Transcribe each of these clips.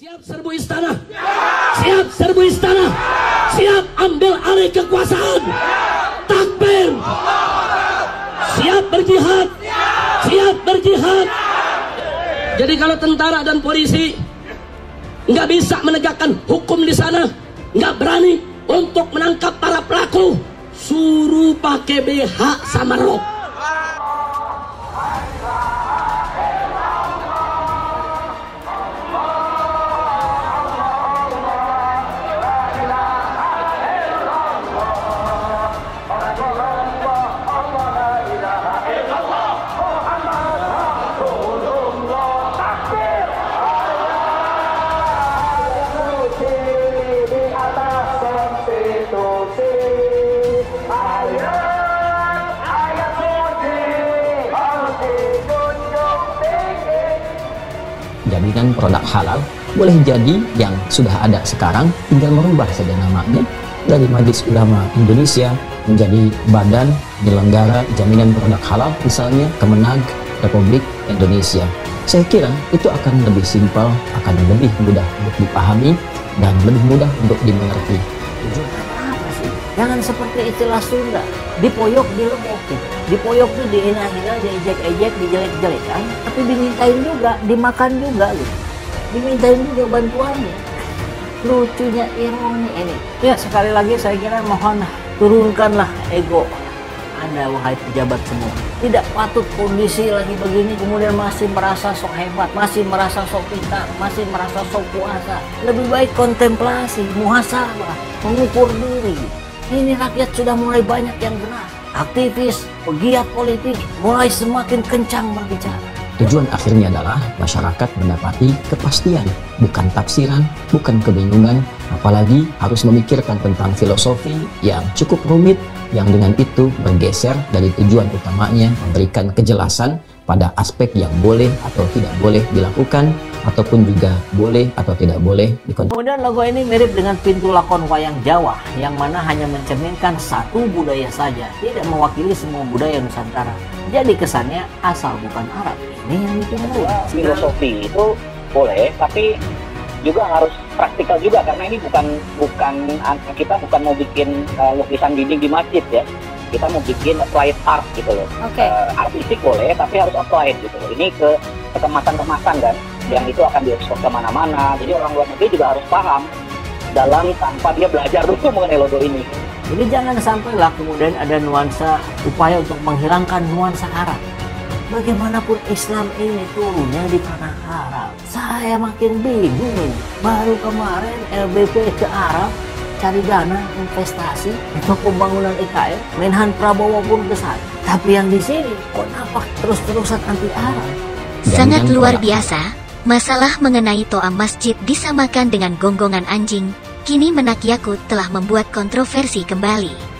Siap serbu istana, siap serbu istana, siap ambil alih kekuasaan. Takbir, siap berjihad, siap berjihad. Jadi kalau tentara dan polisi nggak bisa menegakkan hukum di sana, nggak berani untuk menangkap para pelaku, suruh pakai BH sama rok. Jaminan produk halal boleh jadi yang sudah ada sekarang, tinggal merubah saja namanya dari Majelis Ulama Indonesia menjadi Badan Penyelenggara Jaminan Produk Halal, misalnya Kemenag Republik Indonesia. Saya kira itu akan lebih simpel, akan lebih mudah untuk dipahami dan lebih mudah untuk dimengerti. Apa sih? Jangan seperti istilah Sunda, dipoyok dilemokin, dipoyok itu dihina-hina, diejek-ejek, dijelek-jelekan, tapi dimintain juga, dimakan juga gitu. Dimintain juga bantuannya. Lucunya ironi ini. Ya, sekali lagi saya kira mohon turunkanlah ego Anda wahai pejabat semua. Tidak patut kondisi lagi begini kemudian masih merasa sok hebat, masih merasa sok pintar, masih merasa sok kuasa. Lebih baik kontemplasi, muhasabah, mengukur diri. Ini rakyat sudah mulai banyak yang gerak. Aktivis, pegiat politik mulai semakin kencang berbicara. Tujuan akhirnya adalah masyarakat mendapati kepastian, bukan tafsiran, bukan kebingungan, apalagi harus memikirkan tentang filosofi yang cukup rumit, yang dengan itu bergeser dari tujuan utamanya memberikan kejelasan pada aspek yang boleh atau tidak boleh dilakukan, ataupun juga boleh atau tidak boleh dikontrol. Kemudian logo ini mirip dengan pintu lakon wayang Jawa, yang mana hanya mencerminkan satu budaya saja, tidak mewakili semua budaya Nusantara. Jadi kesannya asal bukan Arab. Ini yang ditunggu. Filosofi itu boleh, tapi juga harus praktikal juga, karena ini kita bukan mau bikin lukisan dinding di masjid ya. Kita mau bikin applied art gitu loh. Artistik boleh, tapi harus applied gitu loh. Ini ke kemasan-kemasan kan, yang itu akan diekspor kemana-mana. Jadi orang luar negeri juga harus paham dalam tanpa dia belajar dulu mengenai logo ini. Jadi jangan sampailah kemudian ada nuansa upaya untuk menghilangkan nuansa Arab. Bagaimanapun Islam ini turunnya di tanah Arab. Saya makin bingung ini. Baru kemarin LBP ke Arab cari dana investasi untuk pembangunan IKN. Menhan Prabowo pun ke sana. Tapi yang di sini kenapa terus-terusan anti Arab? Sangat luar biasa. Masalah mengenai toa masjid disamakan dengan gonggongan anjing. Kini Menak Yakut telah membuat kontroversi kembali.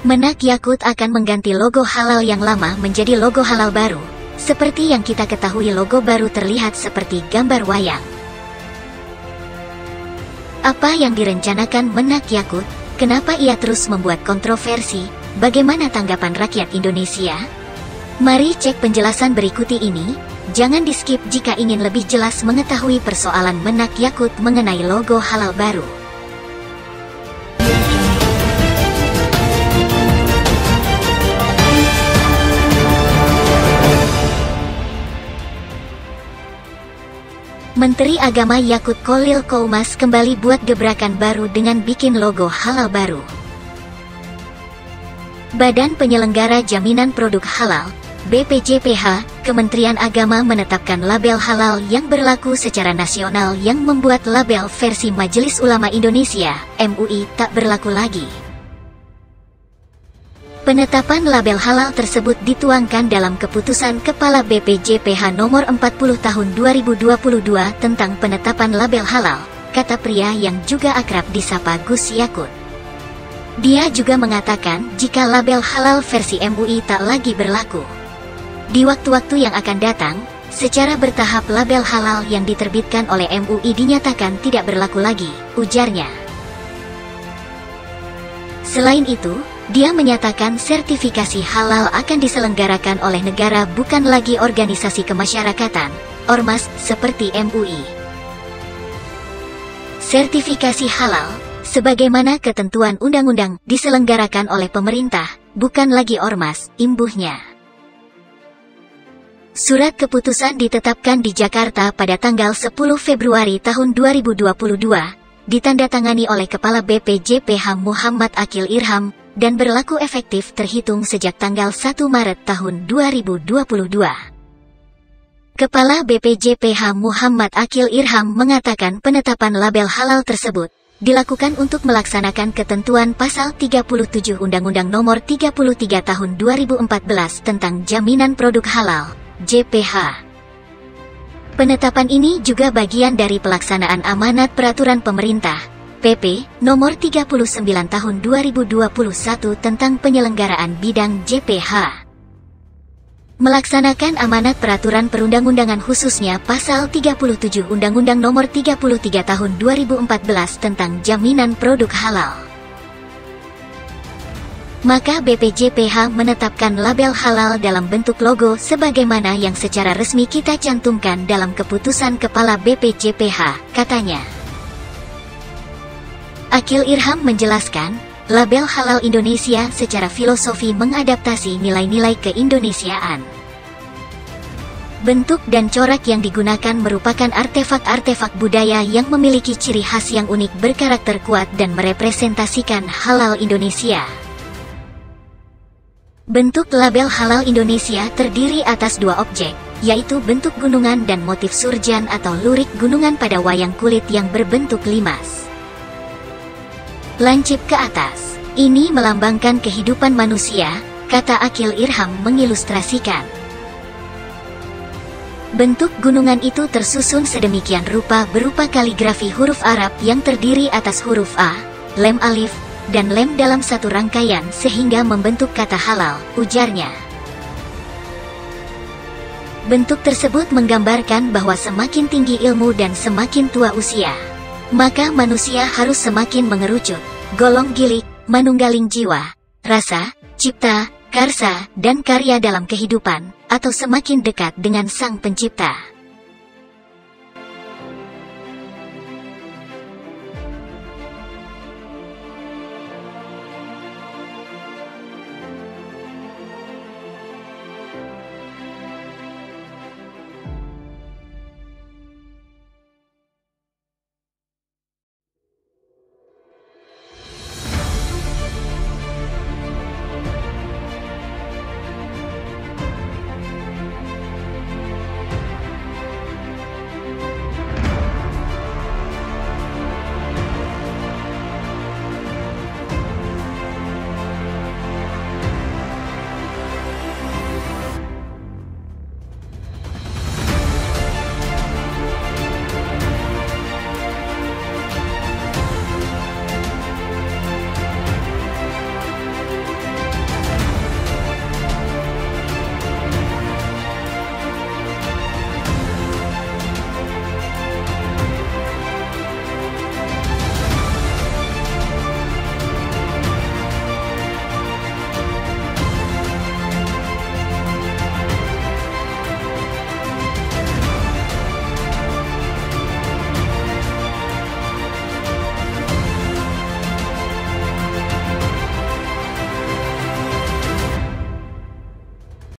Menak Yakut akan mengganti logo halal yang lama menjadi logo halal baru. Seperti yang kita ketahui, logo baru terlihat seperti gambar wayang. Apa yang direncanakan Menak Yakut? Kenapa ia terus membuat kontroversi? Bagaimana tanggapan rakyat Indonesia? Mari cek penjelasan berikut ini. Jangan di-skip jika ingin lebih jelas mengetahui persoalan Menak Yakut mengenai logo halal baru. Menteri Agama Yakut Kholil Koumas kembali buat gebrakan baru dengan bikin logo halal baru. Badan Penyelenggara Jaminan Produk Halal BPJPH, Kementerian Agama menetapkan label halal yang berlaku secara nasional yang membuat label versi Majelis Ulama Indonesia, MUI, tak berlaku lagi. Penetapan label halal tersebut dituangkan dalam keputusan Kepala BPJPH nomor 40 tahun 2022 tentang penetapan label halal, kata pria yang juga akrab disapa Gus Yakut. Dia juga mengatakan jika label halal versi MUI tak lagi berlaku. Di waktu-waktu yang akan datang, secara bertahap label halal yang diterbitkan oleh MUI dinyatakan tidak berlaku lagi, ujarnya. Selain itu, dia menyatakan sertifikasi halal akan diselenggarakan oleh negara bukan lagi organisasi kemasyarakatan, ormas seperti MUI. Sertifikasi halal, sebagaimana ketentuan undang-undang, diselenggarakan oleh pemerintah, bukan lagi ormas, imbuhnya. Surat keputusan ditetapkan di Jakarta pada tanggal 10 Februari tahun 2022, ditandatangani oleh Kepala BPJPH Muhammad Aqil Irham, dan berlaku efektif terhitung sejak tanggal 1 Maret tahun 2022. Kepala BPJPH Muhammad Aqil Irham mengatakan penetapan label halal tersebut dilakukan untuk melaksanakan ketentuan pasal 37 Undang-Undang Nomor 33 Tahun 2014 tentang Jaminan Produk Halal, JPH. Penetapan ini juga bagian dari pelaksanaan amanat peraturan pemerintah, PP, Nomor 39 Tahun 2021 tentang penyelenggaraan bidang JPH. Melaksanakan amanat peraturan perundang-undangan khususnya Pasal 37 Undang-Undang Nomor 33 Tahun 2014 tentang Jaminan Produk Halal. Maka BPJPH menetapkan label halal dalam bentuk logo sebagaimana yang secara resmi kita cantumkan dalam keputusan Kepala BPJPH, katanya. Aqil Irham menjelaskan, label halal Indonesia secara filosofi mengadaptasi nilai-nilai keindonesiaan. Bentuk dan corak yang digunakan merupakan artefak-artefak budaya yang memiliki ciri khas yang unik, berkarakter kuat dan merepresentasikan halal Indonesia. Bentuk label halal Indonesia terdiri atas dua objek, yaitu bentuk gunungan dan motif surjan atau lurik gunungan pada wayang kulit yang berbentuk limas. Lancip ke atas, ini melambangkan kehidupan manusia, kata Aqil Irham mengilustrasikan. Bentuk gunungan itu tersusun sedemikian rupa berupa kaligrafi huruf Arab yang terdiri atas huruf A, lem alif, dan lem dalam satu rangkaian sehingga membentuk kata halal, ujarnya. Bentuk tersebut menggambarkan bahwa semakin tinggi ilmu dan semakin tua usia, maka manusia harus semakin mengerucut, golong gilik, manunggaling jiwa, rasa, cipta, karsa, dan karya dalam kehidupan, atau semakin dekat dengan Sang Pencipta.